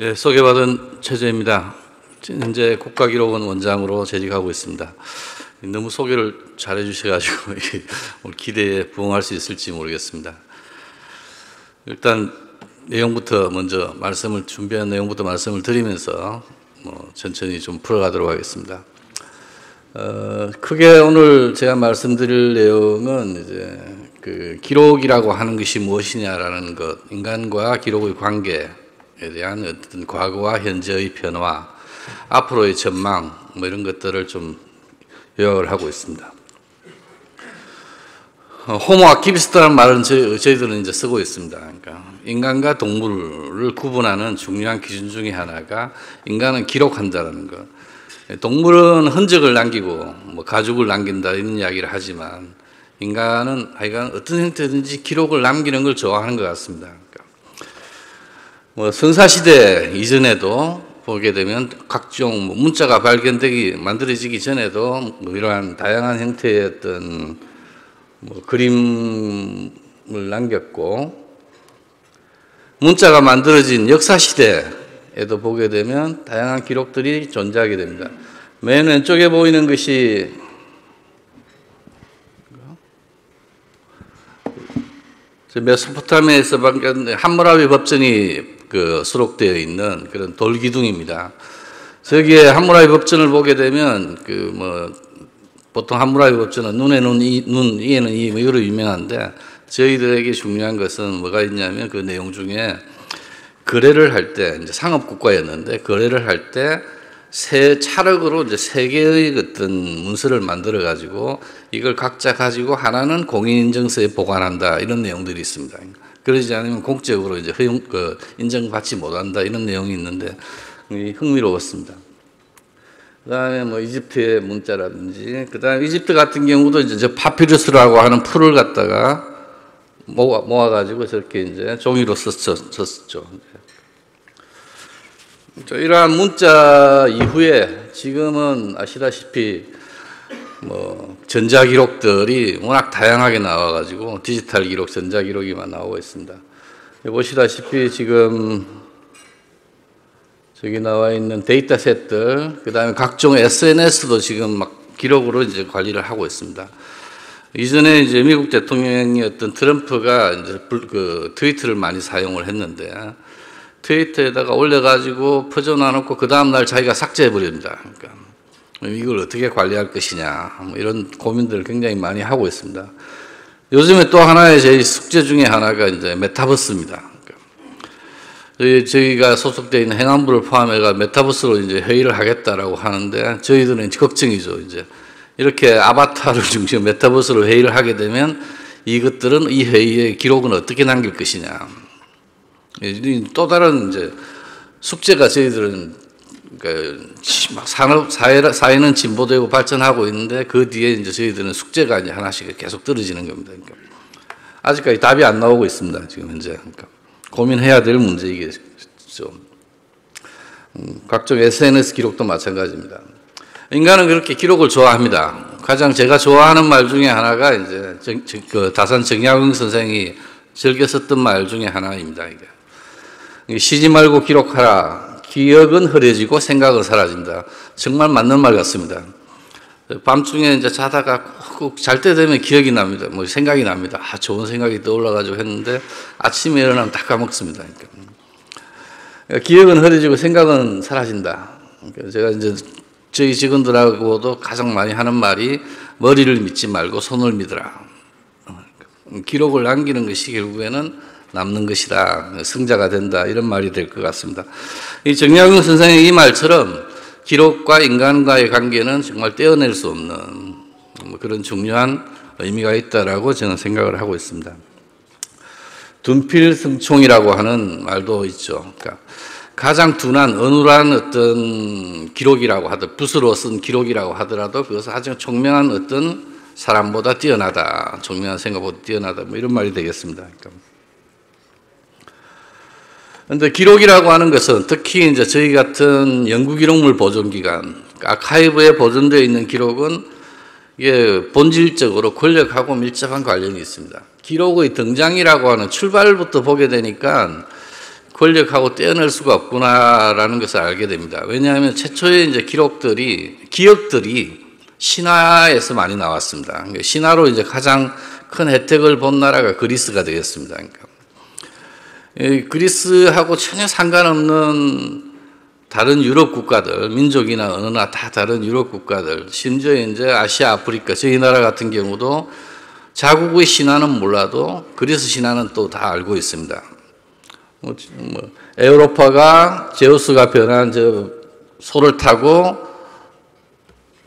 예, 소개받은 최재입니다. 현재 국가기록원 원장으로 재직하고 있습니다. 너무 소개를 잘해 주셔가지고 오늘 기대에 부응할 수 있을지 모르겠습니다. 일단 내용부터 먼저 준비한 내용부터 말씀을 드리면서 천천히 좀 풀어가도록 하겠습니다. 크게 오늘 제가 말씀드릴 내용은 이제 그 기록이라고 하는 것이 무엇이냐라는 것, 인간과 기록의 관계에 대한 어떤 과거와 현재의 변화, 앞으로의 전망, 이런 것들을 좀 요약을 하고 있습니다. 호모 아키비스트라는 말은 저희들은 이제 쓰고 있습니다. 그러니까 인간과 동물을 구분하는 중요한 기준 중에 하나가 인간은 기록한다는 것. 동물은 흔적을 남기고 가죽을 남긴다 이런 이야기를 하지만 인간은 하여간 어떤 형태든지 기록을 남기는 걸 좋아하는 것 같습니다. 그러니까 선사시대 이전에도 보게 되면 각종 문자가 만들어지기 전에도 이러한 다양한 형태의 어떤 그림을 남겼고, 문자가 만들어진 역사시대에도 보게 되면 다양한 기록들이 존재하게 됩니다. 맨 왼쪽에 보이는 것이 메소포타미아에서 함무라비 법전이 수록되어 있는 그런 돌기둥입니다. 저기에 함무라비 법전을 보게 되면 보통 함무라비 법전은 눈에 눈, 이에는 이, 이거로 유명한데 저희들에게 중요한 것은 뭐가 있냐면 그 내용 중에 거래를 할 때, 이제 상업국가였는데 거래를 할 때 찰흙으로 이제 세 개의 어떤 문서를 만들어 가지고 이걸 각자 가지고 하나는 공인인증서에 보관한다 이런 내용들이 있습니다. 그러지 않으면 공적으로 이제 인정받지 못한다 이런 내용이 있는데 흥미로웠습니다. 그다음에 이집트의 문자라든지, 그다음에 이집트 같은 경우도 이제 저 파피루스라고 하는 풀을 갖다가 모아가지고 저렇게 이제 종이로 썼죠. 이러한 문자 이후에 지금은 아시다시피 전자기록들이 워낙 다양하게 나와가지고 디지털 기록, 전자기록이만 나오고 있습니다. 보시다시피 지금 저기 나와 있는 데이터셋들, 그 다음에 각종 SNS도 지금 막 기록으로 이제 관리를 하고 있습니다. 이전에 이제 미국 대통령이었던 트럼프가 이제 트위터를 많이 사용을 했는데 트위터에다가 올려가지고 퍼져놔놓고 그 다음날 자기가 삭제해버립니다. 그러니까 이걸 어떻게 관리할 것이냐, 이런 고민들을 굉장히 많이 하고 있습니다. 요즘에 또 하나의 제 숙제 중에 하나가 이제 메타버스입니다. 저희가 소속되어 있는 행안부를 포함해가 메타버스로 이제 회의를 하겠다라고 하는데 저희들은 걱정이죠. 이제 이렇게 아바타를 중심으로 메타버스로 회의를 하게 되면 이것들은 이 회의의 기록은 어떻게 남길 것이냐. 또 다른 이제 숙제가 저희들은 막 사회는 진보되고 발전하고 있는데 그 뒤에 이제 저희들은 숙제가 이제 하나씩 계속 떨어지는 겁니다. 그러니까 아직까지 답이 안 나오고 있습니다. 지금 현재. 그러니까 고민해야 될 문제이겠죠. 각종 SNS 기록도 마찬가지입니다. 인간은 그렇게 기록을 좋아합니다. 가장 제가 좋아하는 말 중에 하나가 이제 다산 정약용 선생이 즐겨 썼던 말 중에 하나입니다. 이게 쉬지 말고 기록하라. 기억은 흐려지고 생각은 사라진다. 정말 맞는 말 같습니다. 밤중에 이제 자다가 꼭 잘 때 되면 기억이 납니다. 생각이 납니다. 좋은 생각이 떠올라가지고 했는데 아침에 일어나면 다 까먹습니다. 그러니까 기억은 흐려지고 생각은 사라진다. 그러니까 제가 이제 저희 직원들하고도 가장 많이 하는 말이 머리를 믿지 말고 손을 믿으라. 기록을 남기는 것이 결국에는 남는 것이다. 승자가 된다. 이런 말이 될 것 같습니다. 이 정약용 선생의 이 말처럼 기록과 인간과의 관계는 정말 떼어낼 수 없는 그런 중요한 의미가 있다라고 저는 생각을 하고 있습니다. 둔필승총이라고 하는 말도 있죠. 그러니까 가장 둔한 어눌한 어떤 기록이라고 붓으로 쓴 기록이라고 하더라도 그것은 아주 총명한 어떤 사람보다 뛰어나다, 총명한 생각보다 뛰어나다, 이런 말이 되겠습니다. 그런데 기록이라고 하는 것은 특히 이제 저희 같은 연구기록물 보존기관, 아카이브에 보존되어 있는 기록은 이게 본질적으로 권력하고 밀접한 관련이 있습니다. 기록의 등장이라고 하는 출발부터 보게 되니까 권력하고 떼어낼 수가 없구나라는 것을 알게 됩니다. 왜냐하면 최초의 이제 기억들이 신화에서 많이 나왔습니다. 그러니까 신화로 이제 가장 큰 혜택을 본 나라가 그리스가 되겠습니다. 그러니까 그리스하고 전혀 상관없는 다른 유럽 국가들, 민족이나 어느 나 다 다른 유럽 국가들, 심지어 이제 아시아, 아프리카, 저희 나라 같은 경우도 자국의 신화는 몰라도 그리스 신화는 또 다 알고 있습니다. 에우로파가 제우스가 변한 저 소를 타고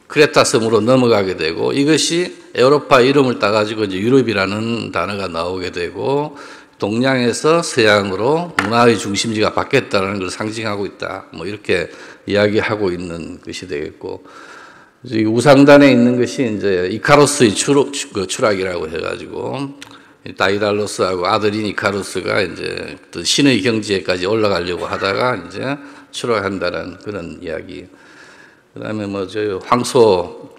크레타 섬으로 넘어가게 되고, 이것이 에우로파 이름을 따가지고 이제 유럽이라는 단어가 나오게 되고, 동양에서 서양으로 문화의 중심지가 바뀌었다는 걸 상징하고 있다. 뭐 이렇게 이야기하고 있는 것이 되겠고, 우상단에 있는 것이 이제 이카루스의 추락이라고 해가지고, 다이달로스하고 아들인 이카루스가 이제 또 신의 경지에까지 올라가려고 하다가 이제 추락한다는 그런 이야기. 그 다음에 뭐 저 황소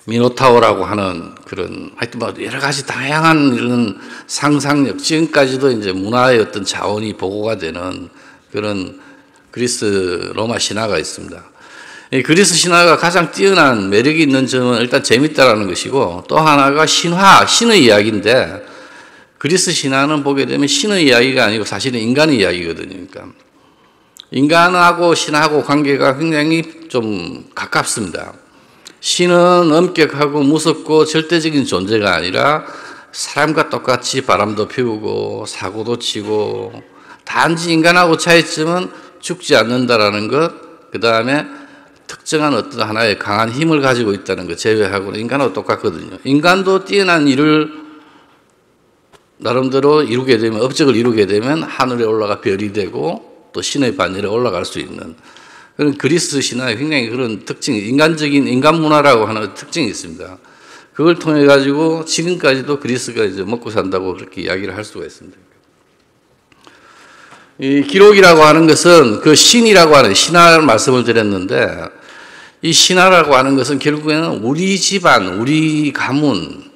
미노타우라고 하는 그런 하여튼 뭐 여러 가지 다양한 이런 상상력, 지금까지도 이제 문화의 어떤 자원이 보고가 되는 그런 그리스 로마 신화가 있습니다. 이 그리스 신화가 가장 뛰어난 매력이 있는 점은 일단 재밌다라는 것이고, 또 하나가 신의 이야기인데, 그리스 신화는 보게 되면 신의 이야기가 아니고 사실은 인간의 이야기거든요. 그러니까 인간하고 신하고 관계가 굉장히 좀 가깝습니다. 신은 엄격하고 무섭고 절대적인 존재가 아니라 사람과 똑같이 바람도 피우고 사고도 치고, 단지 인간하고 차이점은 죽지 않는다라는 것, 그 다음에 특정한 어떤 하나의 강한 힘을 가지고 있다는 것 제외하고는 인간하고 똑같거든요. 인간도 뛰어난 일을 나름대로 이루게 되면, 업적을 이루게 되면 하늘에 올라가 별이 되고 또 신의 반열에 올라갈 수 있는 그런 그리스 신화에 굉장히 그런 특징이, 인간적인 인간 문화라고 하는 특징이 있습니다. 그걸 통해 가지고 지금까지도 그리스가 이제 먹고 산다고 그렇게 이야기를 할 수가 있습니다. 이 기록이라고 하는 것은 그 신이라고 하는 신화를 말씀을 드렸는데, 이 신화라고 하는 것은 결국에는 우리 집안, 우리 가문,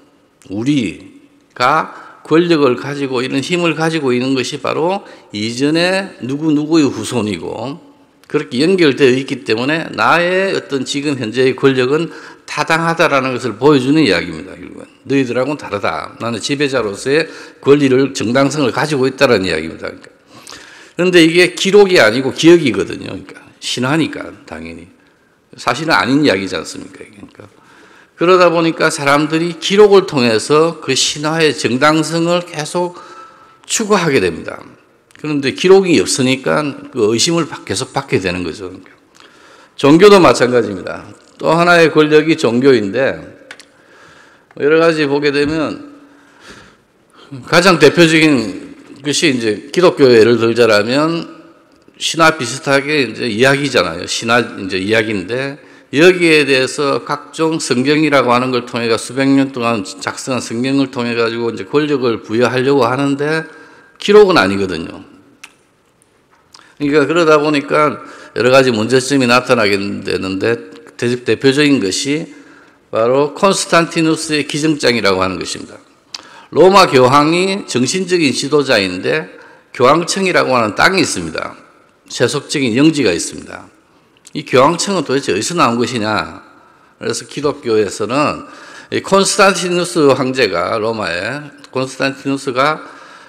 우리가 권력을 가지고 이런 힘을 가지고 있는 것이 바로 이전에 누구누구의 후손이고, 그렇게 연결되어 있기 때문에 나의 어떤 지금 현재의 권력은 타당하다라는 것을 보여주는 이야기입니다. 결국은 너희들하고는 다르다. 나는 지배자로서의 권리를, 정당성을 가지고 있다는 이야기입니다. 그런데 이게 기록이 아니고 기억이거든요. 그러니까 신화니까 당연히 사실은 아닌 이야기지 않습니까? 그러니까 그러다 보니까 사람들이 기록을 통해서 그 신화의 정당성을 계속 추구하게 됩니다. 그런데 기록이 없으니까 그 의심을 계속 받게 되는 거죠. 종교도 마찬가지입니다. 또 하나의 권력이 종교인데, 여러 가지 보게 되면 가장 대표적인 것이 이제 기독교 예를 들자라면 신화 비슷하게 이제 이야기잖아요. 신화 이제 이야기인데, 여기에 대해서 각종 성경이라고 하는 걸 통해 수백 년 동안 작성한 성경을 통해 가지고 이제 권력을 부여하려고 하는데 기록은 아니거든요. 그러니까 그러다 보니까 여러 가지 문제점이 나타나게 되는데, 대표적인 것이 바로 콘스탄티누스의 기정장이라고 하는 것입니다. 로마 교황이 정신적인 지도자인데 교황청이라고 하는 땅이 있습니다. 세속적인 영지가 있습니다. 이 교황청은 도대체 어디서 나온 것이냐? 그래서 기독교에서는 이 콘스탄티누스 황제가, 로마의 콘스탄티누스가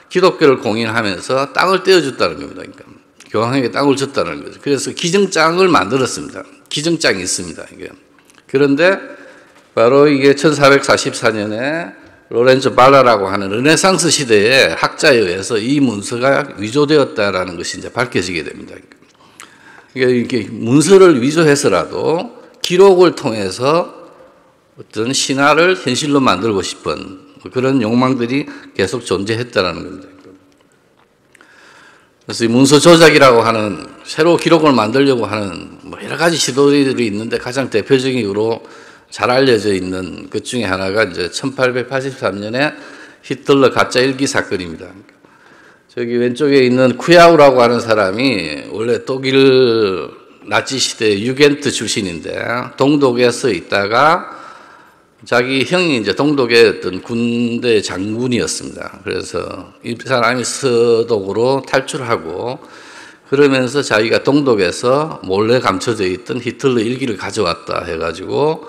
기독교를 공인하면서 땅을 떼어줬다는 겁니다. 그러니까 교황에게 땅을 줬다는 거죠. 그래서 기정장을 만들었습니다. 기정장이 있습니다. 이게. 그런데 바로 이게 1444년에 로렌조 발라라고 하는 르네상스 시대의 학자에 의해서 이 문서가 위조되었다라는 것이 이제 밝혀지게 됩니다. 그러니까 이렇게 문서를 위조해서라도 기록을 통해서 어떤 신화를 현실로 만들고 싶은 그런 욕망들이 계속 존재했다라는 겁니다. 그래서 이 문서 조작이라고 하는 새로 기록을 만들려고 하는 뭐 여러 가지 시도들이 있는데, 가장 대표적인 이유로 잘 알려져 있는 것 중에 하나가 이제 1883년에 히틀러 가짜 일기 사건입니다. 저기 왼쪽에 있는 쿠야우라고 하는 사람이 원래 독일 나치 시대 유겐트 출신인데 동독에서 있다가 자기 형이 이제 동독의 어떤 군대 장군이었습니다. 그래서 이 사람이 서독으로 탈출하고 그러면서 자기가 동독에서 몰래 감춰져 있던 히틀러 일기를 가져왔다 해가지고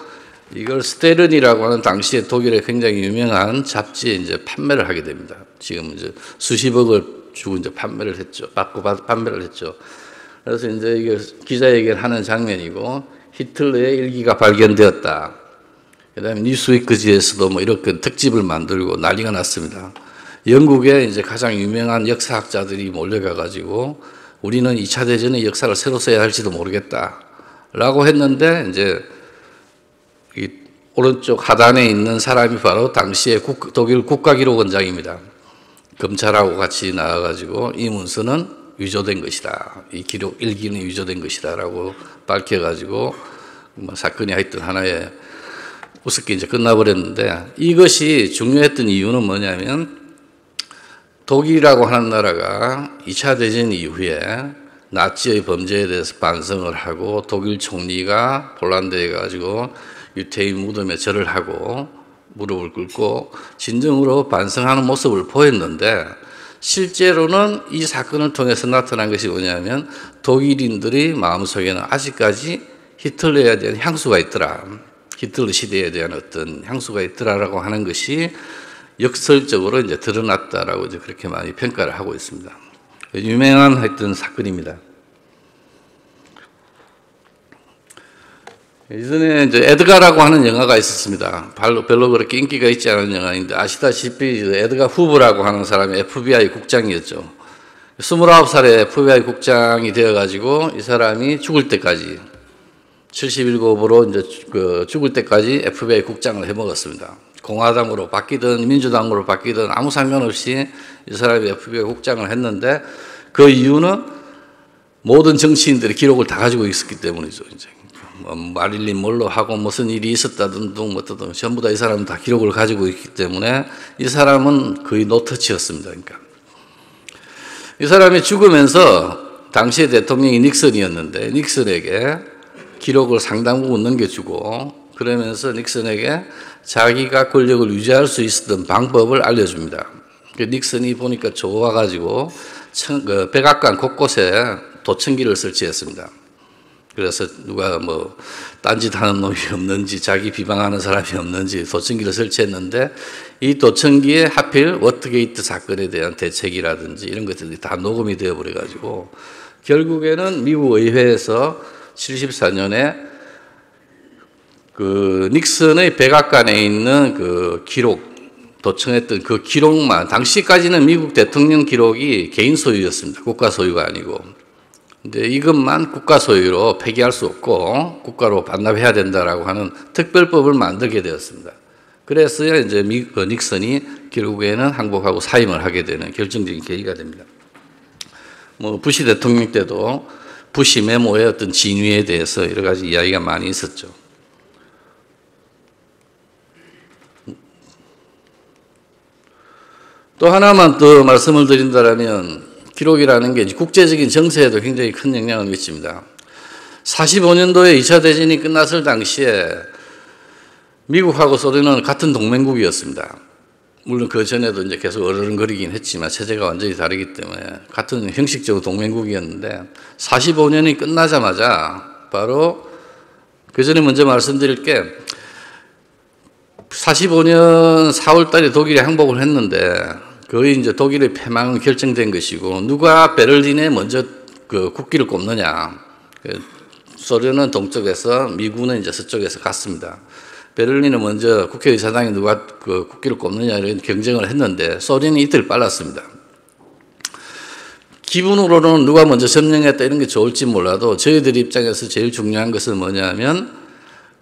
이걸 스테른이라고 하는 당시에 독일의 굉장히 유명한 잡지에 이제 판매를 하게 됩니다. 지금 이제 수십억을 주고 이제 판매를 했죠. 받고 판매를 했죠. 그래서 이제 이게 기자회견을 하는 장면이고 히틀러의 일기가 발견되었다. 그다음에 뉴스위크지에서도 뭐 이렇게 특집을 만들고 난리가 났습니다. 영국에 이제 가장 유명한 역사학자들이 몰려가가지고 우리는 2차 대전의 역사를 새로 써야 할지도 모르겠다라고 했는데 이제 이 오른쪽 하단에 있는 사람이 바로 당시의 독일 국가기록원장입니다. 검찰하고 같이 나와가지고 이 문서는 위조된 것이다. 이 기록 일기는 위조된 것이다라고 밝혀가지고 뭐 사건이 하여튼 하나의 우습게 이제 끝나버렸는데 이것이 중요했던 이유는 뭐냐면 독일이라고 하는 나라가 2차 대전 이후에 나치의 범죄에 대해서 반성을 하고 독일 총리가 폴란드에 가지고 유태인 무덤에 절을 하고 무릎을 꿇고 진정으로 반성하는 모습을 보였는데 실제로는 이 사건을 통해서 나타난 것이 뭐냐면 독일인들의 마음속에는 아직까지 히틀러에 대한 향수가 있더라. 히틀러 시대에 대한 어떤 향수가 있더라라고 하는 것이 역설적으로 이제 드러났다라고 이제 그렇게 많이 평가를 하고 있습니다. 유명한 하여튼 사건입니다. 예전에 이제 에드가라고 하는 영화가 있었습니다. 별로 그렇게 인기가 있지 않은 영화인데 아시다시피 에드가 후브라고 하는 사람이 FBI 국장이었죠. 29살에 FBI 국장이 되어가지고 이 사람이 죽을 때까지 77으로 이제 죽을 때까지 FBI 국장을 해먹었습니다. 공화당으로 바뀌든 민주당으로 바뀌든 아무 상관없이 이 사람이 FBI 국장을 했는데 그 이유는 모든 정치인들이 기록을 다 가지고 있었기 때문이죠. 이제 뭐 마릴린 몰로 하고 무슨 일이 있었다든 뭐든 전부 다 이 사람은 다 기록을 가지고 있기 때문에 이 사람은 거의 노터치였습니다. 그러니까 이 사람이 죽으면서 당시의 대통령이 닉슨이었는데 닉슨에게 기록을 상당 부분 넘겨주고 그러면서 닉슨에게 자기가 권력을 유지할 수 있었던 방법을 알려줍니다. 닉슨이 보니까 좋아가지고 백악관 곳곳에 도청기를 설치했습니다. 그래서 누가 뭐 딴짓하는 놈이 없는지 자기 비방하는 사람이 없는지 도청기를 설치했는데 이 도청기에 하필 워터게이트 사건에 대한 대책이라든지 이런 것들이 다 녹음이 되어버려가지고 결국에는 미국 의회에서 74년에 그 닉슨의 백악관에 있는 그 기록, 도청했던 그 기록만, 당시까지는 미국 대통령 기록이 개인 소유였습니다. 국가 소유가 아니고. 근데 이것만 국가 소유로 폐기할 수 없고 국가로 반납해야 된다라고 하는 특별법을 만들게 되었습니다. 그래서야 이제 닉슨이 결국에는 항복하고 사임을 하게 되는 결정적인 계기가 됩니다. 뭐 부시 대통령 때도 부시 메모의 어떤 진위에 대해서 여러 가지 이야기가 많이 있었죠. 또 하나만 더 말씀을 드린다면 기록이라는 게 국제적인 정세에도 굉장히 큰 영향을 미칩니다. 45년도에 2차 대전이 끝났을 당시에 미국하고 소련은 같은 동맹국이었습니다. 물론 그 전에도 이제 계속 어르렁거리긴 했지만 체제가 완전히 다르기 때문에 같은 형식적으로 동맹국이었는데 45년이 끝나자마자 바로 그 전에 먼저 말씀드릴 게 45년 4월 달에 독일이 항복을 했는데 거의 이제 독일의 패망은 결정된 것이고 누가 베를린에 먼저 그 국기를 꼽느냐. 소련은 동쪽에서 미국은 이제 서쪽에서 갔습니다. 베를린은 먼저 국회의사당에 누가 그 국기를 꼽느냐 이런 경쟁을 했는데 소련이 이틀 빨랐습니다. 기분으로는 누가 먼저 점령했다 이런 게 좋을지 몰라도 저희들 입장에서 제일 중요한 것은 뭐냐면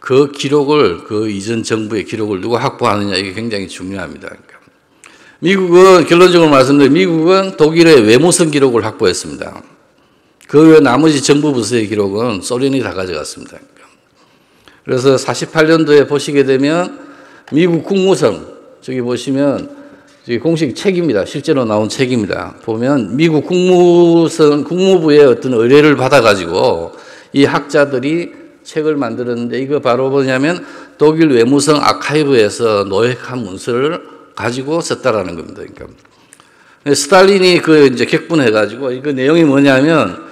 그 기록을 그 이전 정부의 기록을 누가 확보하느냐 이게 굉장히 중요합니다. 그러니까 미국은 결론적으로 말씀드리면 미국은 독일의 외무성 기록을 확보했습니다. 그 외 나머지 정부 부서의 기록은 소련이 다 가져갔습니다. 그래서 48년도에 보시게 되면 미국 국무성 저기 보시면 저기 공식 책입니다. 실제로 나온 책입니다. 보면 미국 국무부의 어떤 의뢰를 받아가지고 이 학자들이 책을 만들었는데 이거 바로 뭐냐면 독일 외무성 아카이브에서 노획한 문서를 가지고 썼다라는 겁니다. 그러니까 스탈린이 그 이제 격분해가지고 이거 내용이 뭐냐면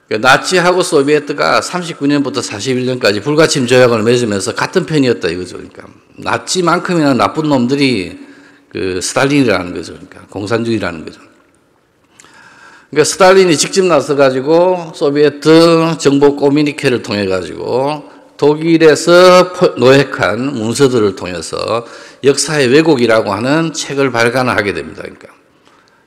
나치하고 소비에트가 39년부터 41년까지 불가침 조약을 맺으면서 같은 편이었다 이거죠. 그러니까 나치만큼이나 나쁜 놈들이 그 스탈린이라는 거죠. 그러니까 공산주의라는 거죠. 그러니까 스탈린이 직접 나서가지고 소비에트 정보 코미니케를 통해가지고 독일에서 노획한 문서들을 통해서 역사의 왜곡이라고 하는 책을 발간하게 됩니다. 그러니까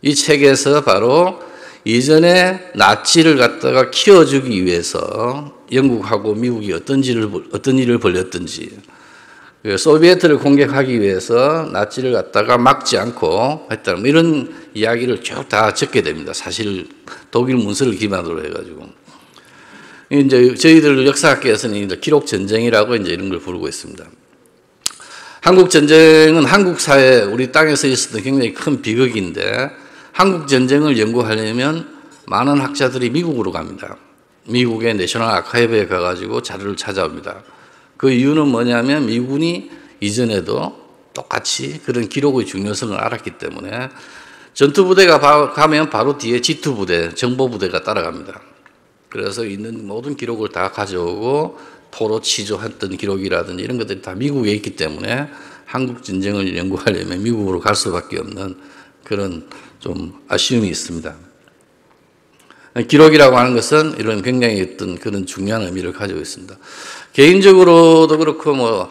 이 책에서 바로 이전에 나치를 갖다가 키워주기 위해서 영국하고 미국이 어떤 일을 벌였든지 소비에트를 공격하기 위해서 나치를 갖다가 막지 않고 했다. 이런 이야기를 쭉 다 적게 됩니다. 사실 독일 문서를 기반으로 해가지고. 이제 저희들 역사학계에서는 이제 기록 전쟁이라고 이제 이런 걸 부르고 있습니다. 한국 전쟁은 한국 사회, 우리 땅에서 있었던 굉장히 큰 비극인데 한국 전쟁을 연구하려면 많은 학자들이 미국으로 갑니다. 미국의 내셔널 아카이브에 가가지고 자료를 찾아옵니다. 그 이유는 뭐냐면 미군이 이전에도 똑같이 그런 기록의 중요성을 알았기 때문에 전투부대가 가면 바로 뒤에 지투부대, 정보부대가 따라갑니다. 그래서 있는 모든 기록을 다 가져오고 포로 치조했던 기록이라든지 이런 것들이 다 미국에 있기 때문에 한국 전쟁을 연구하려면 미국으로 갈 수밖에 없는 그런 좀 아쉬움이 있습니다. 기록이라고 하는 것은 이런 굉장히 어떤 그런 중요한 의미를 가지고 있습니다. 개인적으로도 그렇고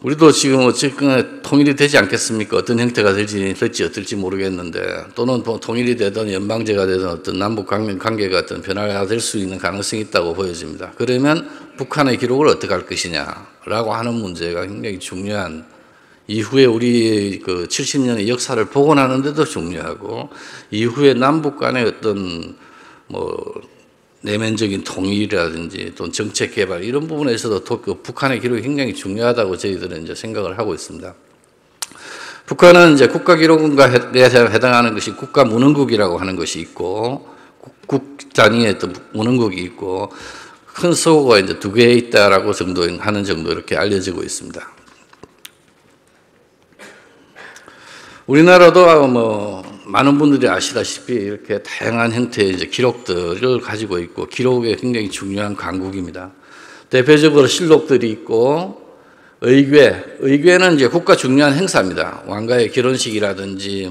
우리도 지금 어쨌든 통일이 되지 않겠습니까? 어떤 형태가 될지 어떨지 모르겠는데 또는 통일이 되든 연방제가 되든 어떤 남북 관계가 어떤 변화가 될 수 있는 가능성이 있다고 보여집니다. 그러면 북한의 기록을 어떻게 할 것이냐라고 하는 문제가 굉장히 중요한 이후에 우리 그 70년의 역사를 복원하는데도 중요하고 이후에 남북 간의 어떤 내면적인 통일이라든지 또 정책 개발 이런 부분에서도 그 북한의 기록이 굉장히 중요하다고 저희들은 이제 생각을 하고 있습니다. 북한은 이제 국가기록원에 해당하는 것이 국가문헌국이라고 하는 것이 있고 국 단위의 또 문헌국이 있고 큰 서고가 이제 2개 있다라고 하는 정도 이렇게 알려지고 있습니다. 우리나라도 많은 분들이 아시다시피 이렇게 다양한 형태의 이제 기록들을 가지고 있고 기록에 굉장히 중요한 강국입니다. 대표적으로 실록들이 있고 의궤는 이제 국가 중요한 행사입니다. 왕가의 결혼식이라든지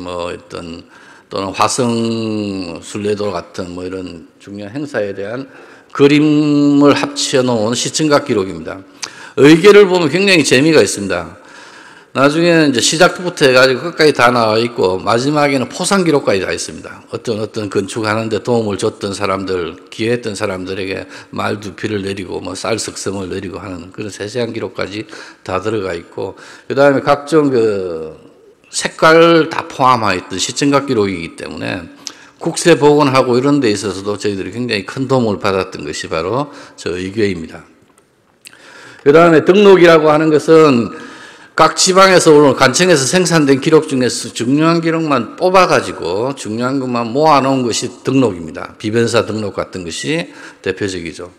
또는 화성 순례도 같은 이런 중요한 행사에 대한 그림을 합쳐 놓은 시청각 기록입니다. 의궤를 보면 굉장히 재미가 있습니다. 나중에 이제 시작부터 해가지고 끝까지 다 나와 있고 마지막에는 포상 기록까지 다 있습니다. 어떤 건축하는데 도움을 줬던 사람들, 기여했던 사람들에게 말 두피를 내리고 쌀 석성을 내리고 하는 그런 세세한 기록까지 다 들어가 있고 그 다음에 각종 그 색깔을 다 포함하여 있던 시청각 기록이기 때문에 국세 복원하고 이런 데 있어서도 저희들이 굉장히 큰 도움을 받았던 것이 바로 저 의궤입니다. 그 다음에 등록이라고 하는 것은 각 지방에서 오늘 관청에서 생산된 기록 중에서 중요한 기록만 뽑아가지고 중요한 것만 모아놓은 것이 등록입니다. 비변사 등록 같은 것이 대표적이죠.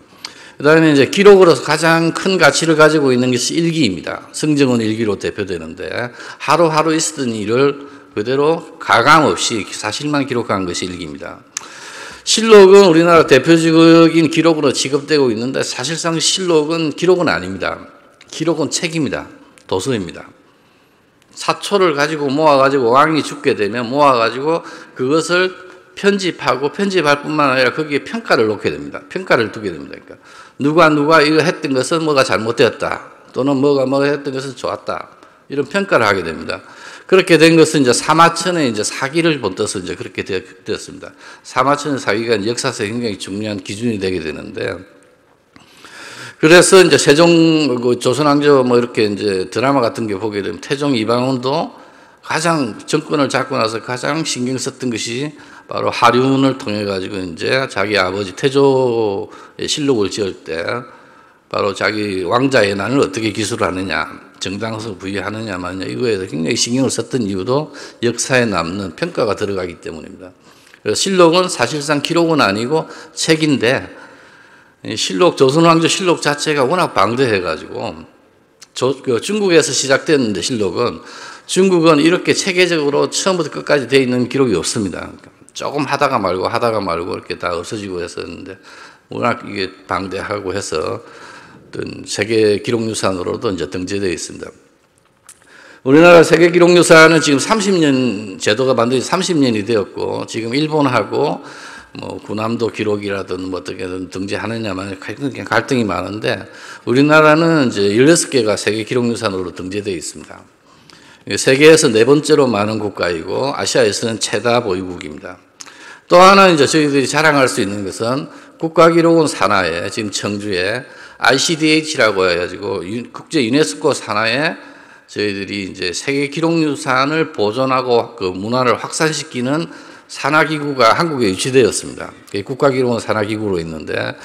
그 다음에 이제 기록으로서 가장 큰 가치를 가지고 있는 것이 일기입니다. 성정원 일기로 대표되는데 하루하루 있었던 일을 그대로 가감 없이 사실만 기록한 것이 일기입니다. 실록은 우리나라 대표적인 기록으로 지급되고 있는데 사실상 실록은 기록은 아닙니다. 기록은 책입니다. 도서입니다. 사초를 가지고 모아가지고 왕이 죽게 되면 모아가지고 그것을 편집하고 편집할 뿐만 아니라 거기에 평가를 놓게 됩니다. 평가를 두게 됩니다. 그러니까 누가 이거 했던 것은 뭐가 잘못되었다. 또는 뭐가 했던 것은 좋았다. 이런 평가를 하게 됩니다. 그렇게 된 것은 이제 사마천의 이제 사기를 본떠서 이제 그렇게 되었습니다. 사마천의 사기가 역사에서 굉장히 중요한 기준이 되게 되는데 그래서 이제 세종, 조선왕조 이렇게 이제 드라마 같은 게 보게 되면 태종 이방원도 가장 정권을 잡고 나서 가장 신경 썼던 것이 바로 하륜을 통해 가지고 이제 자기 아버지 태조의 실록을 지을 때 바로 자기 왕자의 난을 어떻게 기술하느냐, 정당성 부여하느냐 마느냐 이거에 대해서 굉장히 신경을 썼던 이유도 역사에 남는 평가가 들어가기 때문입니다. 그래서 실록은 사실상 기록은 아니고 책인데 실록, 조선왕조 실록 자체가 워낙 방대해가지고, 중국에서 시작됐는데 실록은, 중국은 이렇게 체계적으로 처음부터 끝까지 되어 있는 기록이 없습니다. 조금 하다가 말고 이렇게 다 없어지고 했었는데, 워낙 이게 방대하고 해서 어떤 세계 기록유산으로도 이제 등재되어 있습니다. 우리나라 세계 기록유산은 지금 30년, 제도가 만들어진 30년이 되었고, 지금 일본하고 뭐 군함도 기록이라든 뭐 어떻게든 등재하느냐만 갈등이 많은데, 우리나라는 이제 16개가 세계 기록유산으로 등재되어 있습니다. 세계에서 네 번째로 많은 국가이고, 아시아에서는 최다 보유국입니다. 또 하나 이제 저희들이 자랑할 수 있는 것은 국가기록원 산하에 지금 청주에 ICDH라고 해가지고 국제 유네스코 산하에 저희들이 이제 세계 기록유산을 보존하고 그 문화를 확산시키는 산하기구가 한국에 유치되었습니다. 국가기록원 산하기구로 있는데,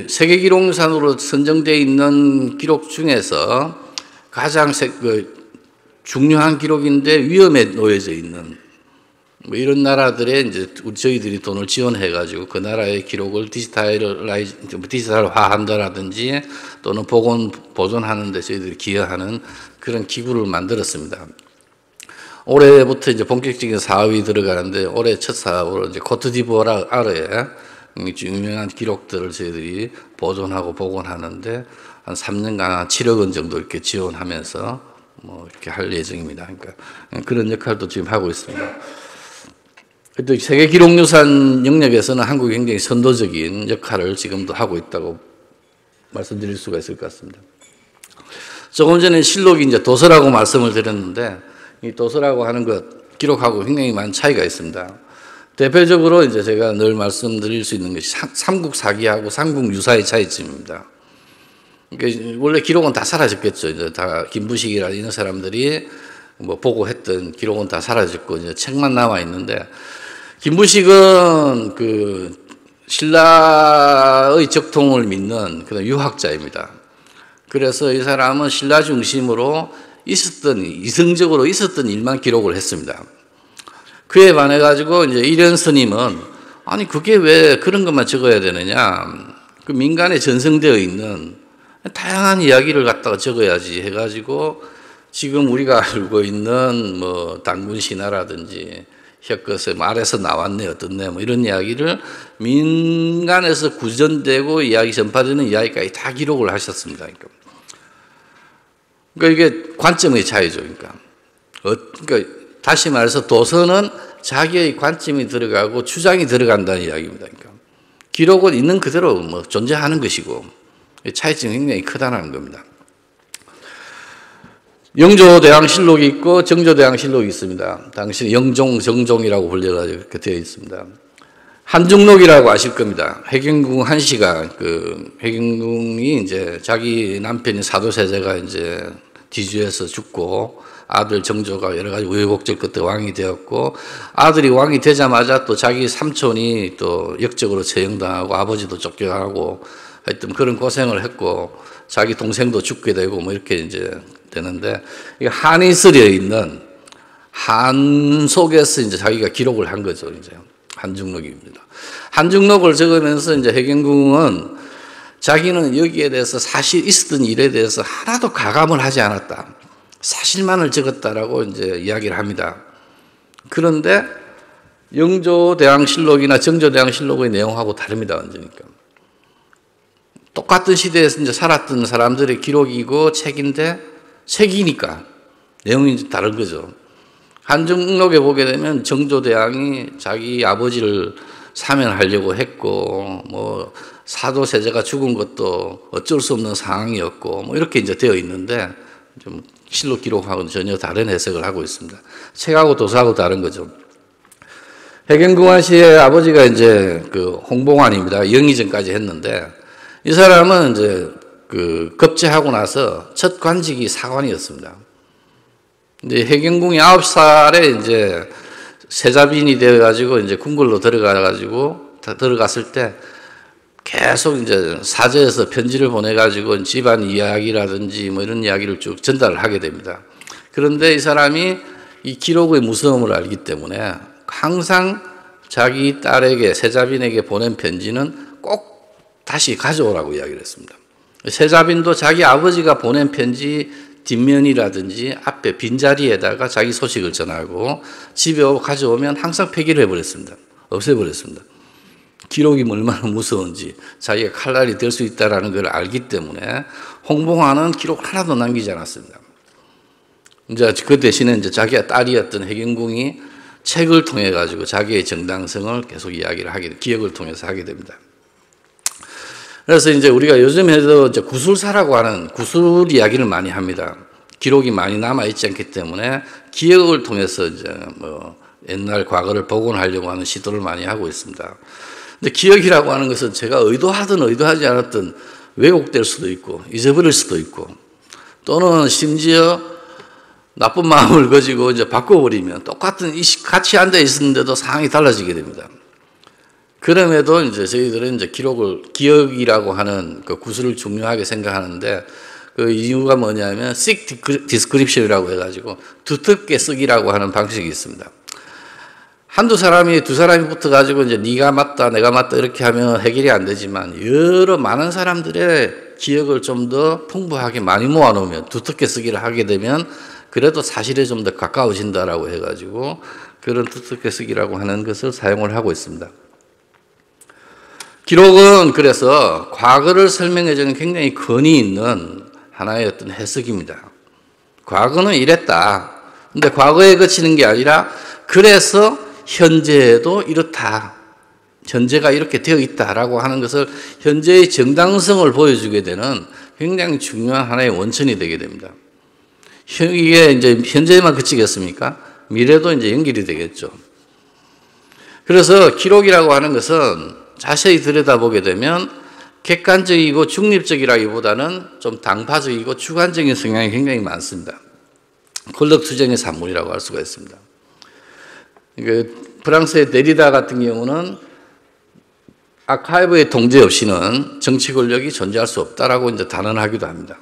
세계 기록유산으로 선정되어 있는 기록 중에서 가장 중요한 기록인데 위험에 놓여져 있는 뭐 이런 나라들에 이제 저희들이 돈을 지원해가지고 그 나라의 기록을 디지털화한다라든지 또는 보존하는데 저희들이 기여하는 그런 기구를 만들었습니다. 올해부터 이제 본격적인 사업이 들어가는데, 올해 첫 사업으로 이제 코트디부아르에 유명한 기록들을 저희들이 보존하고 복원하는데 한 3년간 한 7억 원 정도 이렇게 지원하면서 뭐 이렇게 할 예정입니다. 그러니까 그런 역할도 지금 하고 있습니다. 또 세계 기록유산 영역에서는 한국이 굉장히 선도적인 역할을 지금도 하고 있다고 말씀드릴 수가 있을 것 같습니다. 조금 전에 실록이 이제 도서라고 말씀을 드렸는데, 이 도서라고 하는 것 기록하고 굉장히 많은 차이가 있습니다. 대표적으로 이제 제가 늘 말씀드릴 수 있는 것이 삼국사기하고 삼국유사의 차이점입니다. 그러니까 원래 기록은 다 사라졌겠죠. 이제 다 김부식이라 이런 사람들이 뭐 보고 했던 기록은 다 사라졌고 이제 책만 남아 있는데, 김부식은 그 신라의 적통을 믿는 그런 유학자입니다. 그래서 이 사람은 신라 중심으로 이성적으로 있었던 일만 기록을 했습니다. 그에 반해 가지고 이제 이련 스님은 아니 그게 왜 그런 것만 적어야 되느냐, 그 민간에 전승되어 있는 다양한 이야기를 갖다가 적어야지 해가지고 지금 우리가 알고 있는 뭐 단군 신화라든지 혁것의 말에서 나왔네 어떻네 뭐 이런 이야기를 민간에서 구전되고 이야기 전파되는 이야기까지 다 기록을 하셨습니다. 그러니까 이게 관점의 차이죠. 그러니까 다시 말해서 도서는 자기의 관점이 들어가고 주장이 들어간다는 이야기입니다. 그러니까 기록은 있는 그대로 뭐 존재하는 것이고 차이점이 굉장히 크다는 겁니다. 영조대왕실록이 있고 정조대왕실록이 있습니다. 당시 영종, 정종이라고 불려가지고 이렇게 되어 있습니다. 한중록이라고 아실 겁니다. 해경궁 한씨가 해경궁이 이제 자기 남편이 사도세자가 이제 뒤주에서 죽고 아들 정조가 여러 가지 우여곡절 끝에 왕이 되었고, 아들이 왕이 되자마자 또 자기 삼촌이 또 역적으로 처형당하고 아버지도 쫓겨가고 하여튼 그런 고생을 했고 자기 동생도 죽게 되고 뭐 이렇게 이제 되는데, 한이 쓰려 있는 한 속에서 이제 자기가 기록을 한 거죠. 이제 한중록입니다. 한중록을 적으면서 이제 해경궁은 자기는 여기에 대해서 사실 있었던 일에 대해서 하나도 가감을 하지 않았다. 사실만을 적었다라고 이제 이야기를 합니다. 그런데 영조대왕실록이나 정조대왕실록의 내용하고 다릅니다. 완전히니까. 똑같은 시대에서 이제 살았던 사람들의 기록이고 책이니까 내용이 다른 거죠. 한중록에 보게 되면 정조대왕이 자기 아버지를 사면하려고 했고, 뭐 사도세자가 죽은 것도 어쩔 수 없는 상황이었고, 뭐 이렇게 이제 되어 있는데 좀 실록 기록하고는 전혀 다른 해석을 하고 있습니다. 책하고 도서하고 다른 거죠. 해경궁한 씨의 아버지가 이제 홍봉환입니다. 영의정까지 했는데, 이 사람은 이제 급제하고 나서 첫 관직이 사관이었습니다. 근데 해경궁이 9살에 이제 세자빈이 되어가지고 이제 궁궐로 들어갔을 때 계속 이제 사제에서 편지를 보내가지고 집안 이야기라든지 뭐 이런 이야기를 쭉 전달을 하게 됩니다. 그런데 이 사람이 이 기록의 무서움을 알기 때문에 항상 자기 딸에게, 세자빈에게 보낸 편지는 꼭 다시 가져오라고 이야기를 했습니다. 세자빈도 자기 아버지가 보낸 편지 뒷면이라든지 앞에 빈자리에다가 자기 소식을 전하고 집에 가져오면 항상 폐기를 해버렸습니다. 없애버렸습니다. 기록이 얼마나 무서운지 자기가 칼날이 될 수 있다는 걸 알기 때문에 홍봉환은 기록 하나도 남기지 않았습니다. 이제 그 대신에 이제 자기가 딸이었던 해경궁이 책을 통해 가지고 자기의 정당성을 계속 이야기를 기억을 통해서 하게 됩니다. 그래서 이제 우리가 요즘에도 이제 구술사라고 하는 구술 이야기를 많이 합니다. 기록이 많이 남아 있지 않기 때문에 기억을 통해서 이제 뭐 옛날 과거를 복원하려고 하는 시도를 많이 하고 있습니다. 근데 기억이라고 하는 것은 제가 의도하든 의도하지 않았든 왜곡될 수도 있고 잊어버릴 수도 있고 또는 심지어 나쁜 마음을 가지고 이제 바꿔버리면 똑같은 같이 앉아 있었는데도 상황이 달라지게 됩니다. 그럼에도 이제 저희들은 이제 기억이라고 하는 그 구술을 중요하게 생각하는데 그 이유가 뭐냐면 thick description이라고 해가지고 두텁게 쓰기라고 하는 방식이 있습니다. 두 사람이 붙어가지고 이제 네가 맞다, 내가 맞다 이렇게 하면 해결이 안 되지만 많은 사람들의 기억을 좀 더 풍부하게 많이 모아놓으면 두텁게 쓰기를 하게 되면 그래도 사실에 좀 더 가까워진다라고 해가지고 그런 두텁게 쓰기라고 하는 것을 사용을 하고 있습니다. 기록은 그래서 과거를 설명해주는 굉장히 권위 있는 하나의 어떤 해석입니다. 과거는 이랬다. 근데 과거에 그치는 게 아니라 그래서 현재에도 이렇다. 현재가 이렇게 되어 있다라고 하는 것을 현재의 정당성을 보여주게 되는 굉장히 중요한 하나의 원천이 되게 됩니다. 이게 이제 현재에만 그치겠습니까? 미래도 이제 연결이 되겠죠. 그래서 기록이라고 하는 것은 자세히 들여다보게 되면 객관적이고 중립적이라기보다는 좀 당파적이고 주관적인 성향이 굉장히 많습니다. 권력 투쟁의 산물이라고 할 수가 있습니다. 프랑스의 데리다 같은 경우는 아카이브의 통제 없이는 정치 권력이 존재할 수 없다라고 이제 단언하기도 합니다.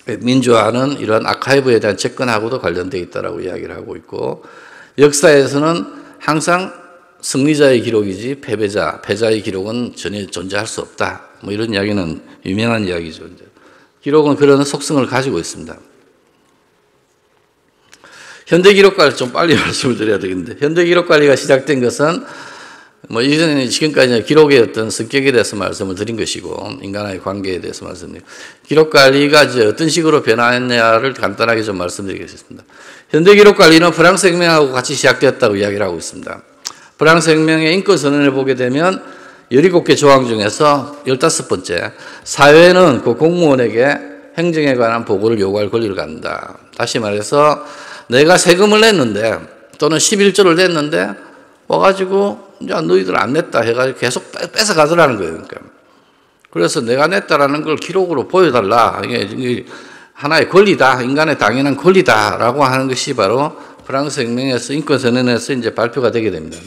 민주화는 이러한 아카이브에 대한 접근하고도 관련되어 있다라고 이야기를 하고 있고 역사에서는 항상 승리자의 기록이지 패자의 기록은 전혀 존재할 수 없다. 뭐 이런 이야기는 유명한 이야기죠. 이제. 기록은 그런 속성을 가지고 있습니다. 현대 기록 관리 좀 빨리 말씀을 드려야 되겠는데 현대 기록 관리가 시작된 것은 뭐 이전에 지금까지 기록의 어떤 성격에 대해서 말씀을 드린 것이고 인간의 관계에 대해서 말씀드리고 기록 관리가 이제 어떤 식으로 변화했냐를 간단하게 좀 말씀드리겠습니다. 현대 기록 관리는 프랑스 혁명하고 같이 시작되었다고 이야기를 하고 있습니다. 프랑스 혁명의 인권 선언을 보게 되면 17개 조항 중에서 15번째 사회는 그 공무원에게 행정에 관한 보고를 요구할 권리를 갖는다. 다시 말해서 내가 세금을 냈는데 또는 11조를 냈는데 와가지고 이제 너희들 안 냈다 해가지고 계속 뺏어 가더라는 거예요. 그러니까. 그래서 내가 냈다라는 걸 기록으로 보여달라. 이게 하나의 권리다. 인간의 당연한 권리다라고 하는 것이 바로 프랑스 혁명에서 인권 선언에서 이제 발표가 되게 됩니다.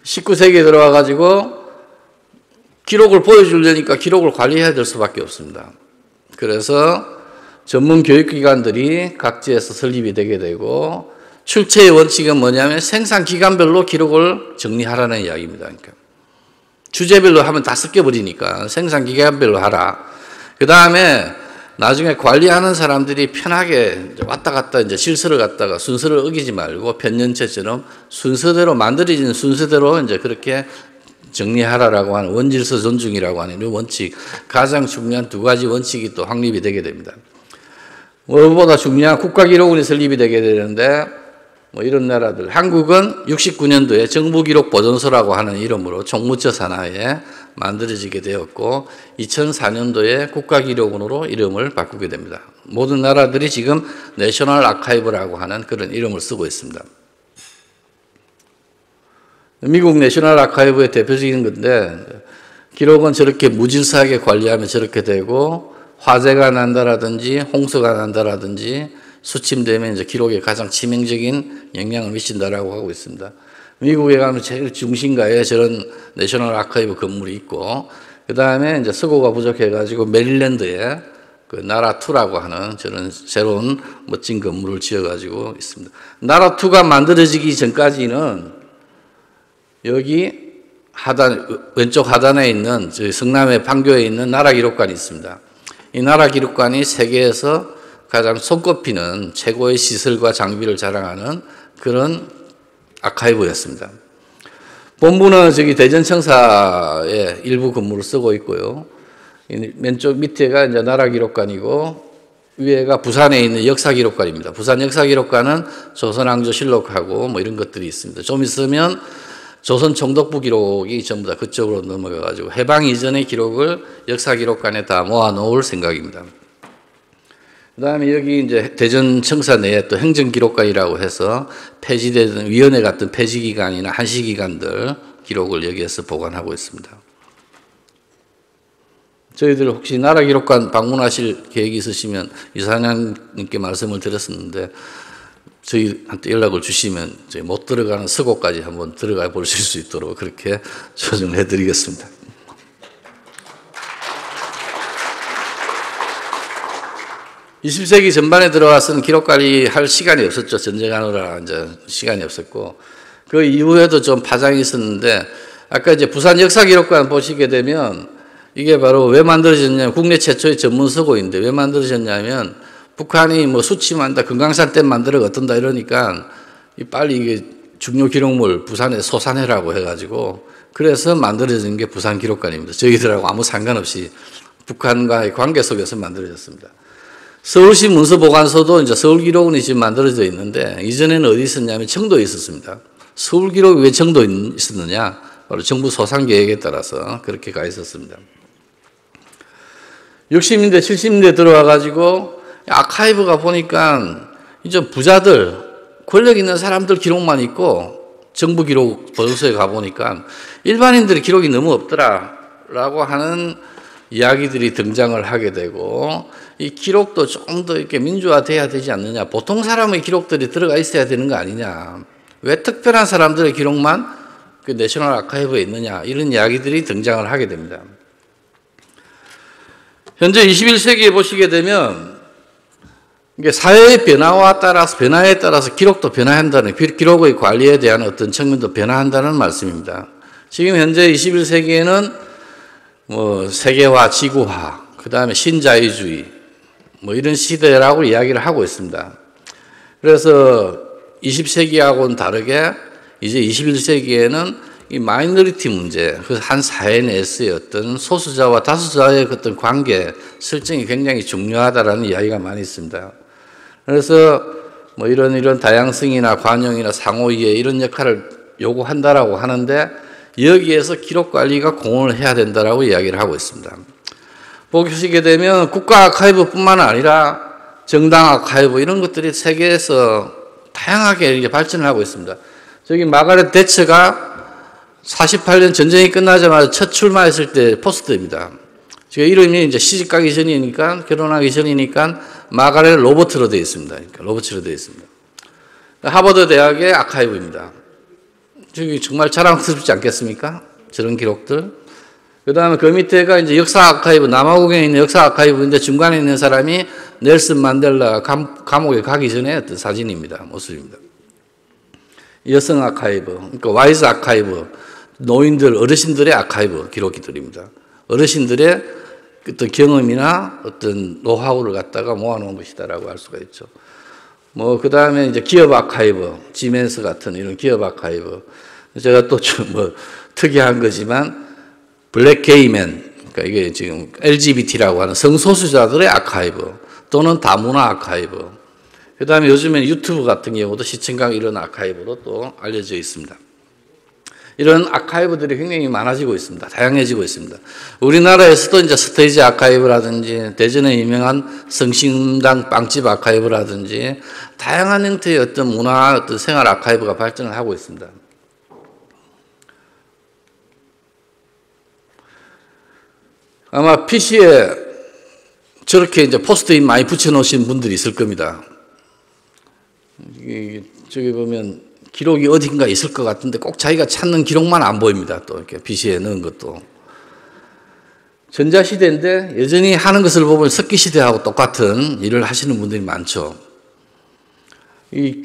19세기에 들어와가지고 기록을 보여주려니까 기록을 관리해야 될 수밖에 없습니다. 그래서 전문 교육기관들이 각지에서 설립이 되게 되고 출처의 원칙은 뭐냐면 생산 기간별로 기록을 정리하라는 이야기입니다. 그러니까 주제별로 하면 다 섞여버리니까 생산 기간별로 하라. 그 다음에 나중에 관리하는 사람들이 편하게 왔다 갔다 이제 실수를 갖다가 순서를 어기지 말고 편년체처럼 순서대로 만들어진 순서대로 이제 그렇게 정리하라라고 하는 원질서 존중이라고 하는 이 원칙, 가장 중요한 두 가지 원칙이 또 확립이 되게 됩니다. 무엇보다 중요한 국가기록원이 설립이 되게 되는데 뭐 이런 나라들, 한국은 69년도에 정부기록보존소라고 하는 이름으로 총무처 산하에 만들어지게 되었고 2004년도에 국가기록원으로 이름을 바꾸게 됩니다. 모든 나라들이 지금 내셔널 아카이브라고 하는 그런 이름을 쓰고 있습니다. 미국 내셔널 아카이브의 대표적인 건데 기록은 저렇게 무질서하게 관리하면 저렇게 되고 화재가 난다라든지 홍수가 난다라든지 수침되면 이제 기록에 가장 치명적인 영향을 미친다라고 하고 있습니다. 미국에 가면 제일 중심가에 저런 내셔널 아카이브 건물이 있고 그 다음에 이제 서고가 부족해가지고 메릴랜드에 그 나라2라고 하는 저런 새로운 멋진 건물을 지어가지고 있습니다. 나라2가 만들어지기 전까지는 여기 왼쪽 하단에 있는 저희 성남의 판교에 있는 나라기록관이 있습니다. 이 나라기록관이 세계에서 가장 손꼽히는 최고의 시설과 장비를 자랑하는 그런 아카이브였습니다. 본부는 저기 대전청사에 일부 근무를 쓰고 있고요. 왼쪽 밑에가 이제 나라기록관이고 위에가 부산에 있는 역사기록관입니다. 부산 역사기록관은 조선왕조실록하고 뭐 이런 것들이 있습니다. 좀 있으면 조선 총독부 기록이 전부 다 그쪽으로 넘어가가지고 해방 이전의 기록을 역사기록관에 다 모아놓을 생각입니다. 그 다음에 여기 이제 대전청사 내에 또 행정기록관이라고 해서 폐지된 위원회 같은 폐지기관이나 한시기관들 기록을 여기에서 보관하고 있습니다. 저희들 혹시 나라기록관 방문하실 계획이 있으시면 이사장님께 말씀을 드렸었는데 저희한테 연락을 주시면 저희 못 들어가는 서고까지 한번 들어가 보실 수 있도록 그렇게 조정을 해드리겠습니다. (20세기) 전반에 들어와서는 기록관리 할 시간이 없었죠. 전쟁하느라 이제 시간이 없었고 그 이후에도 좀 파장이 있었는데 아까 이제 부산 역사기록관 보시게 되면 이게 바로 왜 만들어졌냐면 국내 최초의 전문 서고인데 왜 만들어졌냐면 북한이 뭐 수침한다, 금강산 댐 만들어 어떤다 이러니까 빨리 이게 중요 기록물 부산에 솟아내라고 해가지고 그래서 만들어진 게 부산 기록관입니다. 저희들하고 아무 상관없이 북한과의 관계 속에서 만들어졌습니다. 서울시 문서보관소도 이제 서울기록원이 지금 만들어져 있는데 이전에는 어디 있었냐면 청도에 있었습니다. 서울기록이 왜 청도에 있었느냐? 바로 정부 소상계획에 따라서 그렇게 가 있었습니다. 60년대, 70년대 들어와가지고 아카이브가 보니까 이제 부자들, 권력 있는 사람들 기록만 있고 정부 기록 보고서에 가보니까 일반인들의 기록이 너무 없더라라고 하는 이야기들이 등장을 하게 되고 이 기록도 조금 더 이렇게 민주화돼야 되지 않느냐. 보통 사람의 기록들이 들어가 있어야 되는 거 아니냐. 왜 특별한 사람들의 기록만 그 내셔널 아카이브에 있느냐. 이런 이야기들이 등장을 하게 됩니다. 현재 21세기에 보시게 되면 이게 사회의 변화에 따라서 기록도 변화한다는, 기록의 관리에 대한 어떤 측면도 변화한다는 말씀입니다. 지금 현재 21세기에는 뭐 세계화, 지구화, 그 다음에 신자유주의, 뭐 이런 시대라고 이야기를 하고 있습니다. 그래서 20세기하고는 다르게 이제 21세기에는 이 마이너리티 문제, 그 한 사회 내에서의 어떤 소수자와 다수자의 어떤 관계 설정이 굉장히 중요하다라는 이야기가 많이 있습니다. 그래서 뭐 이런 다양성이나 관용이나 상호이해 이런 역할을 요구한다라고 하는데 여기에서 기록 관리가 공헌을 해야 된다라고 이야기를 하고 있습니다. 보시게 되면 국가 아카이브뿐만 아니라 정당 아카이브 이런 것들이 세계에서 다양하게 이렇게 발전을 하고 있습니다. 저기 마가렛 대처가 48년 전쟁이 끝나자마자 첫 출마했을 때 포스터입니다. 제가 이름이 이제 시집 가기 전이니까, 결혼하기 전이니까 마가렛 로버트로 되어 있습니다. 그러니까 로버트로 되어 있습니다. 하버드 대학의 아카이브입니다. 저기 정말 자랑스럽지 않겠습니까? 저런 기록들. 그 다음에 그 밑에가 이제 역사 아카이브, 남아공에 있는 역사 아카이브인데 중간에 있는 사람이 넬슨 만델라 감옥에 가기 전에 어떤 사진입니다. 모습입니다. 여성 아카이브, 그러니까 와이즈 아카이브, 노인들, 어르신들의 아카이브 기록들입니다. 어르신들의 어떤 경험이나 어떤 노하우를 갖다가 모아놓은 것이다라고 할 수가 있죠. 뭐, 그 다음에 이제 기업 아카이브, 지멘스 같은 이런 기업 아카이브. 제가 또 좀 뭐 특이한 거지만 블랙 게이맨, 그러니까 이게 지금 LGBT라고 하는 성소수자들의 아카이브 또는 다문화 아카이브. 그 다음에 요즘엔 유튜브 같은 경우도 시청각 이런 아카이브로 또 알려져 있습니다. 이런 아카이브들이 굉장히 많아지고 있습니다. 다양해지고 있습니다. 우리나라에서도 이제 스테이지 아카이브라든지 대전에 유명한 성심당 빵집 아카이브라든지 다양한 형태의 어떤 문화, 어떤 생활 아카이브가 발전을 하고 있습니다. 아마 PC에 저렇게 이제 포스트잇 많이 붙여놓으신 분들이 있을 겁니다. 저기 보면 기록이 어딘가 있을 것 같은데 꼭 자기가 찾는 기록만 안 보입니다. 또 이렇게 PC에 넣은 것도. 전자시대인데 여전히 하는 것을 보면 석기시대하고 똑같은 일을 하시는 분들이 많죠. 이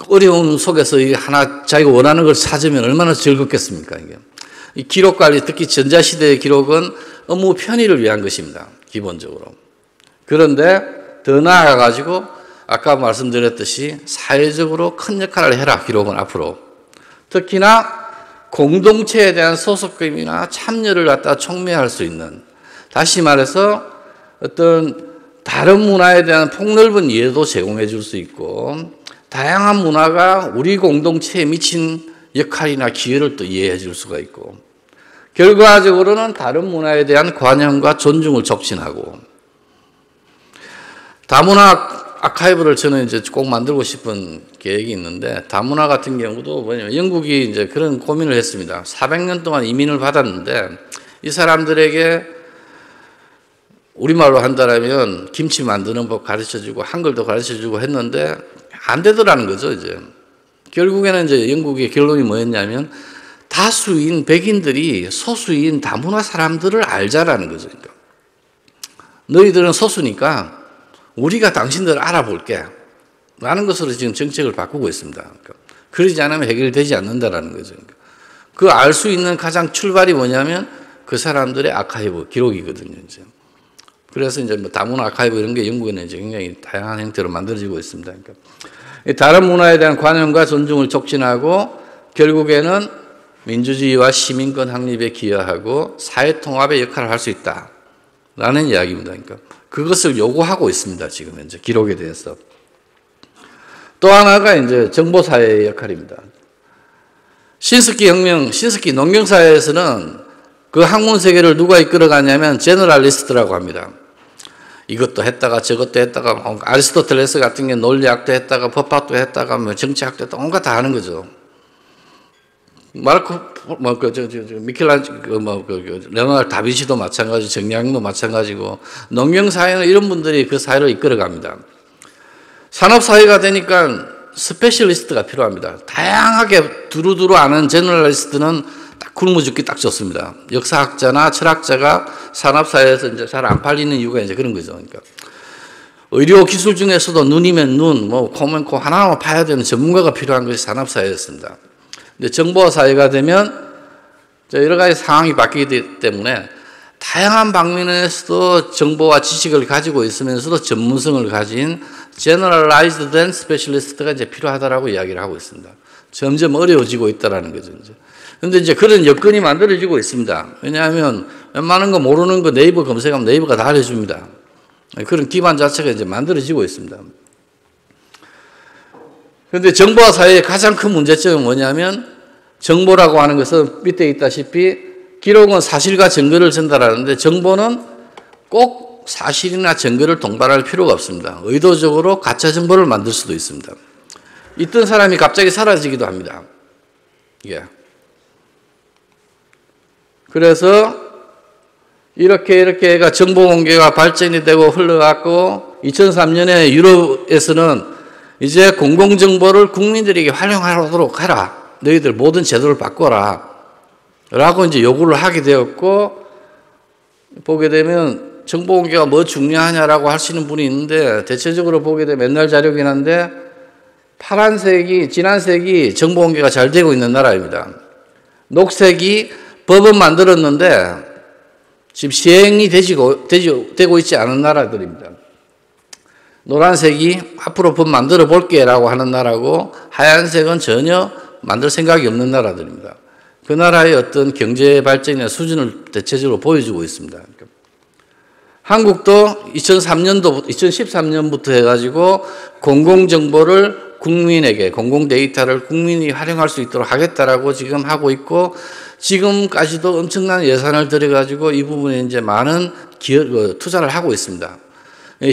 어려운 속에서 하나 자기가 원하는 걸 찾으면 얼마나 즐겁겠습니까, 이게. 이 기록 관리, 특히 전자시대의 기록은 업무 편의를 위한 것입니다. 기본적으로. 그런데 더 나아가가지고 아까 말씀드렸듯이 사회적으로 큰 역할을 해라, 기록은 앞으로. 특히나 공동체에 대한 소속감이나 참여를 갖다 촉매할 수 있는, 다시 말해서 어떤 다른 문화에 대한 폭넓은 이해도 제공해 줄 수 있고, 다양한 문화가 우리 공동체에 미친 역할이나 기여를 또 이해해 줄 수가 있고, 결과적으로는 다른 문화에 대한 관용과 존중을 촉진하고, 다문화 아카이브를 저는 이제 꼭 만들고 싶은 계획이 있는데, 다문화 같은 경우도 뭐냐면 영국이 이제 그런 고민을 했습니다. 400년 동안 이민을 받았는데 이 사람들에게 우리말로 한다라면 김치 만드는 법 가르쳐주고 한글도 가르쳐주고 했는데 안 되더라는 거죠. 이제 결국에는 이제 영국의 결론이 뭐였냐면 다수인 백인들이 소수인 다문화 사람들을 알자라는 거죠. 그러니까 너희들은 소수니까 우리가 당신들을 알아볼게 라는 것으로 지금 정책을 바꾸고 있습니다. 그러니까 그러지 않으면 해결되지 않는다라는 거죠. 그러니까 그 알 수 있는 가장 출발이 뭐냐면 그 사람들의 아카이브 기록이거든요. 이제. 그래서 이제 뭐 다문화 아카이브 이런 게 영국에는 이제 굉장히 다양한 형태로 만들어지고 있습니다. 그러니까 다른 문화에 대한 관용과 존중을 촉진하고 결국에는 민주주의와 시민권 확립에 기여하고 사회 통합의 역할을 할 수 있다라는 이야기입니다. 그러니까 그것을 요구하고 있습니다. 지금 현재 기록에 대해서. 또 하나가 이제 정보사회의 역할입니다. 신석기 혁명, 신석기 농경사회에서는 그 학문 세계를 누가 이끌어가냐면 제너럴리스트라고 합니다. 이것도 했다가 저것도 했다가 아리스토텔레스 같은 게 논리학도 했다가 법학도 했다가 뭐 정치학도 했다가 온갖 다 하는 거죠. 레오나르도 다빈치도 마찬가지, 정약용도 마찬가지고 농경사회는 이런 분들이 그 사회를 이끌어갑니다. 산업사회가 되니까 스페셜리스트가 필요합니다. 다양하게 두루두루 아는 제너럴리스트는 딱 굶어 죽기 딱 좋습니다. 역사학자나 철학자가 산업사회에서 이제 잘 안 팔리는 이유가 이제 그런 거죠. 그러니까 의료 기술 중에서도 눈이면 눈, 뭐 코면 코 하나하나 파야 되는 전문가가 필요한 것이 산업사회였습니다. 근데 정보사회가 되면 여러 가지 상황이 바뀌기 때문에 다양한 방면에서도 정보와 지식을 가지고 있으면서도 전문성을 가진 generalized and specialist가 이제 필요하다라고 이야기를 하고 있습니다. 점점 어려워지고 있다라는 거죠. 그런데 이제 그런 여건이 만들어지고 있습니다. 왜냐하면 웬만한 거 모르는 거 네이버 검색하면 네이버가 다 알려줍니다. 그런 기반 자체가 이제 만들어지고 있습니다. 그런데 정보화 사회의 가장 큰 문제점은 뭐냐면 정보라고 하는 것은 밑에 있다시피 기록은 사실과 증거를 전달하는데 정보는 꼭 사실이나 증거를 동반할 필요가 없습니다. 의도적으로 가짜 정보를 만들 수도 있습니다. 있던 사람이 갑자기 사라지기도 합니다. 예. 그래서 이렇게 정보 공개가 발전이 되고 흘러갔고 2003년에 유럽에서는 이제 공공정보를 국민들에게 활용하도록 해라. 너희들 모든 제도를 바꿔라. 라고 이제 요구를 하게 되었고, 보게 되면 정보 공개가 뭐 중요하냐라고 하시는 분이 있는데, 대체적으로 보게 되면 옛날 자료긴 한데, 파란색이, 진한색이 정보 공개가 잘 되고 있는 나라입니다. 녹색이 법은 만들었는데, 지금 시행이 되고 있지 않은 나라들입니다. 노란색이 앞으로 법 만들어 볼게 라고 하는 나라고, 하얀색은 전혀 만들 생각이 없는 나라들입니다. 그 나라의 어떤 경제 발전이나 수준을 대체적으로 보여주고 있습니다. 한국도 2013년부터 해가지고 공공정보를 국민에게, 공공 데이터를 국민이 활용할 수 있도록 하겠다라고 지금 하고 있고, 지금까지도 엄청난 예산을 들여가지고 이 부분에 이제 많은 투자를 하고 있습니다.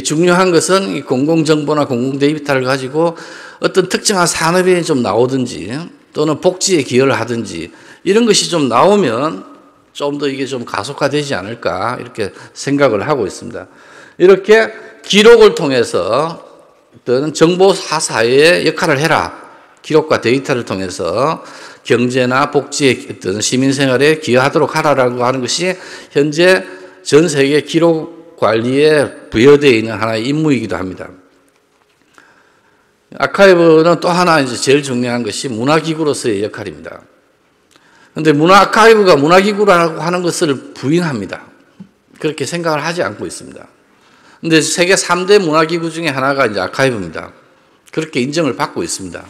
중요한 것은 이 공공정보나 공공 데이터를 가지고 어떤 특정한 산업에 좀 나오든지 또는 복지에 기여를 하든지 이런 것이 좀 나오면 좀 더 이게 좀 가속화되지 않을까 이렇게 생각을 하고 있습니다. 이렇게 기록을 통해서 어떤 정보사회의 역할을 해라. 기록과 데이터를 통해서 경제나 복지의 어떤 시민생활에 기여하도록 하라라고 하는 것이 현재 전 세계 기록 관리에 부여되어 있는 하나의 임무이기도 합니다. 아카이브는 또 하나 이제 제일 중요한 것이 문화기구로서의 역할입니다. 그런데 문화 아카이브가 문화기구라고 하는 것을 부인합니다. 그렇게 생각을 하지 않고 있습니다. 그런데 세계 3대 문화기구 중에 하나가 이제 아카이브입니다. 그렇게 인정을 받고 있습니다.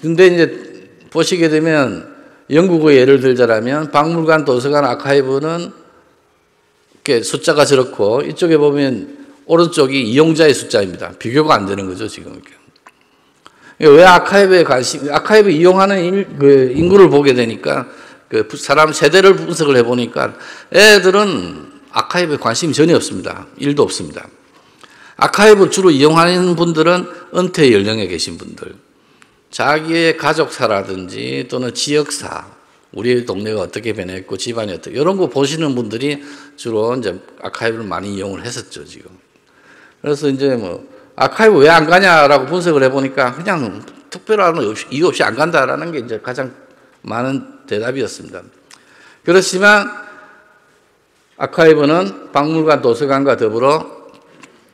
근데 이제 보시게 되면 영국의 예를 들자면 박물관, 도서관, 아카이브는 이렇게 숫자가 저렇고 이쪽에 보면 오른쪽이 이용자의 숫자입니다. 비교가 안 되는 거죠, 지금. 왜 아카이브에 아카이브 이용하는 인구를 보게 되니까 그 사람 세대를 분석을 해보니까 애들은 아카이브에 관심이 전혀 없습니다. 1도 없습니다. 아카이브 주로 이용하는 분들은 은퇴 연령에 계신 분들, 자기의 가족사라든지 또는 지역사, 우리 동네가 어떻게 변했고 집안이 어떻게, 이런 거 보시는 분들이 주로 이제 아카이브를 많이 이용을 했었죠, 지금. 그래서 이제 뭐, 아카이브 왜 안 가냐라고 분석을 해보니까 그냥 특별한 이유 없이 안 간다라는 게 이제 가장 많은 대답이었습니다. 그렇지만 아카이브는 박물관, 도서관과 더불어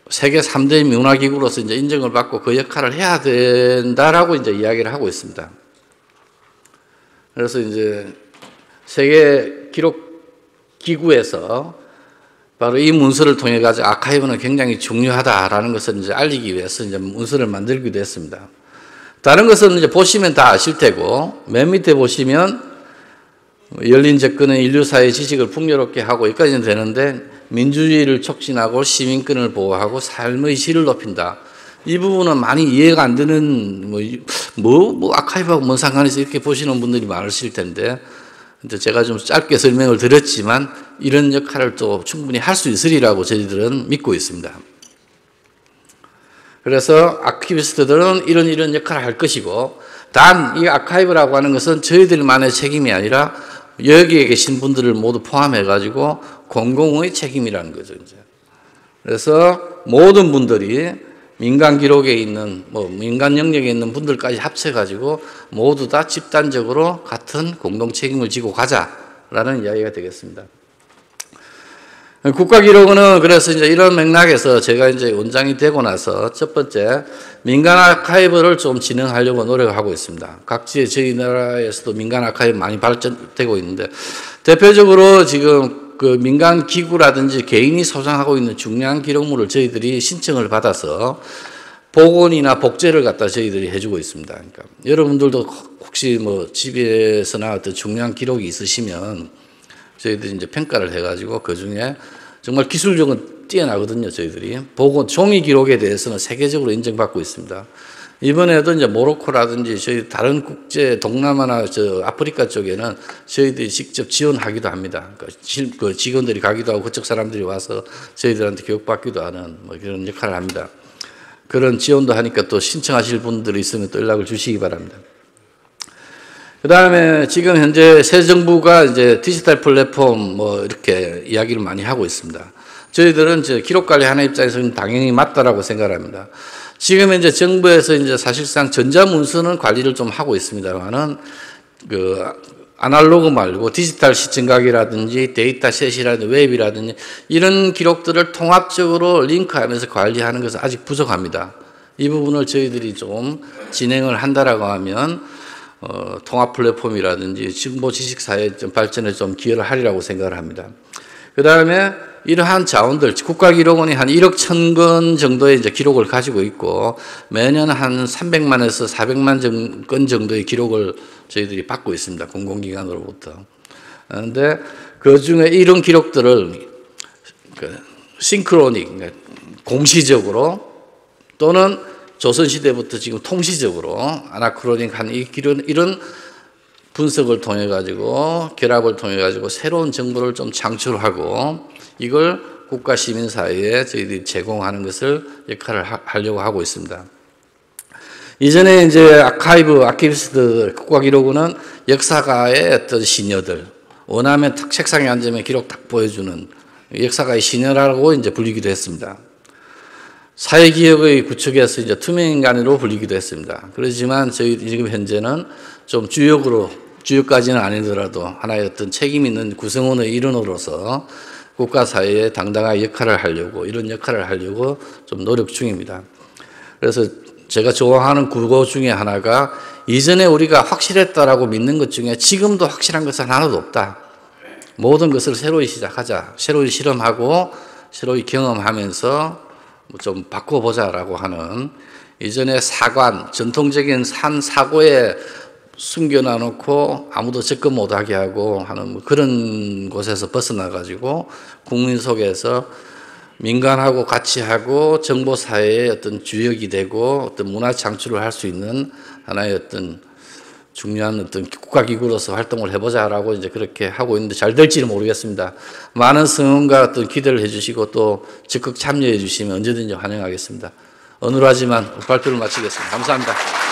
세계 3대 문화기구로서 이제 인정을 받고 그 역할을 해야 된다라고 이제 이야기를 하고 있습니다. 그래서 이제 세계 기록기구에서 바로 이 문서를 통해 가지고 아카이브는 굉장히 중요하다라는 것을 이제 알리기 위해서 이제 문서를 만들기도 했습니다. 다른 것은 이제 보시면 다 아실 테고, 맨 밑에 보시면 열린 접근은 인류사의 지식을 풍요롭게 하고 여기까지는 되는데, 민주주의를 촉진하고 시민권을 보호하고 삶의 질을 높인다. 이 부분은 많이 이해가 안 되는 아카이브하고 뭔 상관이 있어 이렇게 보시는 분들이 많으실 텐데, 근데 제가 좀 짧게 설명을 드렸지만 이런 역할을 또 충분히 할 수 있으리라고 저희들은 믿고 있습니다. 그래서 아키비스트들은 이런 역할을 할 것이고, 단 이 아카이브라고 하는 것은 저희들만의 책임이 아니라 여기에 계신 분들을 모두 포함해가지고 공공의 책임이라는 거죠, 이제. 그래서 모든 분들이 민간 기록에 있는, 민간 영역에 있는 분들까지 합쳐가지고 모두 다 집단적으로 같은 공동 책임을 지고 가자라는 이야기가 되겠습니다. 국가기록원은 그래서 이제 이런 맥락에서 제가 이제 원장이 되고 나서 첫 번째, 민간 아카이브를 좀 진행하려고 노력하고 있습니다. 각지의 저희 나라에서도 민간 아카이브 많이 발전되고 있는데, 대표적으로 지금 그 민간 기구라든지 개인이 소장하고 있는 중요한 기록물을 저희들이 신청을 받아서 복원이나 복제를 갖다 저희들이 해주고 있습니다. 그러니까 여러분들도 혹시 뭐 집에서나 어떤 중요한 기록이 있으시면 저희들이 이제 평가를 해가지고 그 중에 정말 기술력은 뛰어나거든요, 저희들이. 복원, 종이 기록에 대해서는 세계적으로 인정받고 있습니다. 이번에도 이제 모로코라든지 저희 다른 국제 동남아나 아프리카 쪽에는 저희들이 직접 지원하기도 합니다. 그러니까 그 직원들이 가기도 하고 그쪽 사람들이 와서 저희들한테 교육받기도 하는 뭐 그런 역할을 합니다. 그런 지원도 하니까 또 신청하실 분들이 있으면 또 연락을 주시기 바랍니다. 그 다음에 지금 현재 새 정부가 이제 디지털 플랫폼 뭐 이렇게 이야기를 많이 하고 있습니다. 저희들은 기록 관리하는 입장에서는 당연히 맞다라고 생각합니다. 지금 이제 정부에서 이제 사실상 전자문서는 관리를 좀 하고 있습니다만은 그 아날로그 말고 디지털 시청각이라든지 데이터셋이라든지 웹이라든지 이런 기록들을 통합적으로 링크하면서 관리하는 것은 아직 부족합니다. 이 부분을 저희들이 좀 진행을 한다라고 하면 통합 플랫폼이라든지 정보 지식사회 발전에 좀 기여를 하리라고 생각을 합니다. 그 다음에 이러한 자원들, 국가기록원이 한 1억 1,000건 정도의 이제 기록을 가지고 있고 매년 한 300만에서 400만 건 정도의 기록을 저희들이 받고 있습니다. 공공기관으로부터. 그런데 그 중에 이런 기록들을 싱크로닉, 공시적으로 또는 조선시대부터 지금 통시적으로 아나크로닉한 이런 분석을 통해 가지고 결합을 통해 가지고 새로운 정보를 좀 창출하고 이걸 국가 시민 사회에 저희들이 제공하는 것을 역할을 하려고 하고 있습니다. 이전에 이제 아키비스트 국가기록원은 역사가의 어떤 시녀들, 원하면 탁 책상에 앉으면 기록 딱 보여주는 역사가의 시녀라고 이제 불리기도 했습니다. 사회기억의 구축에서 이제 투명인간으로 불리기도 했습니다. 그렇지만 저희 지금 현재는 좀 주역까지는 아니더라도 하나의 어떤 책임 있는 구성원의 일원으로서 국가 사회에 당당한 역할을 하려고 이런 역할을 하려고 좀 노력 중입니다. 그래서 제가 좋아하는 구호 중에 하나가 이전에 우리가 확실했다라고 믿는 것 중에 지금도 확실한 것은 하나도 없다. 모든 것을 새로이 시작하자. 새로이 실험하고 새로이 경험하면서 좀 바꿔보자라고 하는 이전에 사관, 전통적인 산 사고에 숨겨놔 놓고 아무도 접근 못하게 하고 하는 그런 곳에서 벗어나가지고 국민 속에서 민간하고 같이 하고 정보사회의 어떤 주역이 되고 어떤 문화 창출을 할 수 있는 하나의 어떤 중요한 어떤 국가기구로서 활동을 해보자라고 이제 그렇게 하고 있는데 잘 될지는 모르겠습니다. 많은 성원과 어떤 기대를 해주시고 또 적극 참여해 주시면 언제든지 환영하겠습니다. 어눌하지만 발표를 마치겠습니다. 감사합니다.